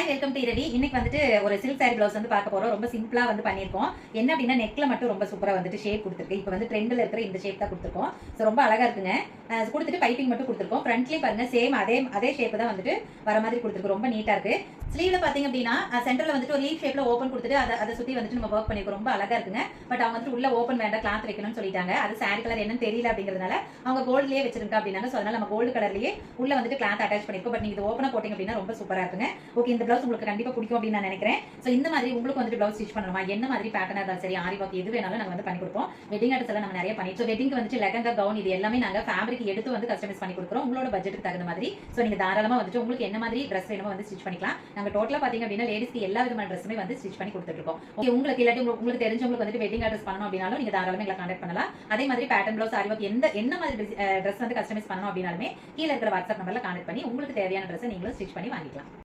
Hi welcome to இரவி. இன்னைக்கு வந்துட்டு ஒரு சில்க் சாரி பிளவுஸ் வந்து பார்க்க போறோம். ரொம்ப சிம்பிளா வந்து பண்ணிருக்கோம். என்ன அப்படின்னா நெக்ல மட்டும் ரொம்ப சூப்பரா வந்துட்டு ஷேப் கொடுத்துருக்கு. இப்போ வந்து ட்ரெண்ட்ல இருக்கிற இந்த ஷேப் தான் கொடுத்துருக்கோம். ஸோ ரொம்ப அழகா இருக்குங்க. கொடுத்துட்டு பைப்பிங் மட்டும் கொடுத்துருக்கோம். ஃப்ரண்ட்லயும் பாருங்க சேம் அதே ஷேப் தான் வந்துட்டு வர மாதிரி கொடுத்துருக்கு. ரொம்ப நீட்டா இருக்கு. ஸ்லீவ்ல பாத்தீங்க அப்படின்னா சென்டர்ல வந்துட்டு ஒரு லீஃப் ஷேப்ல ஓப்பன் கொடுத்துட்டு அதை சுத்தி வந்துட்டு நம்ம ஒர்க் பண்ணிருக்கோம். ரொம்ப அழகா இருக்குங்க. பட் அவங்க வந்துட்டு உள்ள ஓப்பன் வேண்டாம், கிளாத் வைக்கணும்னு சொல்லிட்டாங்க. அது சாரி கலர் என்னன்னு தெரியல அப்படிங்கிறதுனால அவங்க கோல்ட்லயே வச்சிருக்கா அப்படின்னாங்க. ஸோ அதனால நம்ம கோல்டு கலர்லயே உள்ள வந்துட்டு கிளாத் அட்டாச் பண்ணிருக்கோம். பட் நீங்க இது ஓப்பனா போட்டீங்க அப்படின்னா ரொம்ப சூப்பரா இருக்குங்க. ஓகே, இந்த பிளவுஸ் உங்களுக்கு கண்டிப்பா பிடிக்கும் அப்படின்னு நான் நினைக்கிறேன். சோ இந்த மாதிரி உங்களுக்கு வந்துட்டு பிளவுஸ் ஸ்டிச் பண்ணணுமா, என்ன மாதிரி பேட்டர்னா இருந்தாலும் சரி, ஆரி ஒர்க் எது வேணாலும் நாங்க வந்து பண்ணி கொடுப்போம். வெட்டிங் ஆர்டர்ஸ் எல்லாம் நம்ம நிறைய பண்ணிட்டு வெட்டிங்க்கு வந்துட்டு லெஹங்கா, கவுன் இது எல்லாமே நாங்க ஃபேப்ரிக் எடுத்து வந்து கஸ்டமைஸ் பண்ணி கொடுக்குறோம் உங்களோட பட்ஜெட்டுக்கு தகுந்த மாதிரி. சோ நீங்க தாராளமா வந்துட்டு உங்களுக்கு என்ன மாதிரி ட்ரெஸ் வேணுமோ வந்து ஸ்டிச் பண்ணிக்கலாம். நாங்க டோட்டலா பாத்தீங்க அப்படின்னா லேடிஸ்க்கு எல்லா விதமான ட்ரெஸ்ஸுமே வந்து ஸ்டிச் பண்ணி கொடுத்துட்டு இருக்கோம். ஓகே, உங்களுக்கு இல்லாட்டி உங்களுக்கு தெரிஞ்சவங்களுக்கு வந்துட்டு வெட்டிங் ஆர்டர்ஸ் பண்ணணும் அப்படினாலும் நீங்க தாராளமா எங்களை கான்டாக்ட் பண்ணலாம். அதே மாதிரி பேட்டர்ன் பிளவுஸ், ஆரி ஒர்க் என்ன மாதிரி ட்ரெஸ் வந்து கஸ்டமைஸ் பண்ணணும் அப்படினாலுமே கீழ இருக்கிற வாட்ஸ்அப் நம்பர்ல கான்டாக்ட் பண்ணி உங்களுக்கு தேவையான ட்ரெஸ் நீங்களும் ஸ்டிச் பண்ணி வாங்கிக்கலாம்.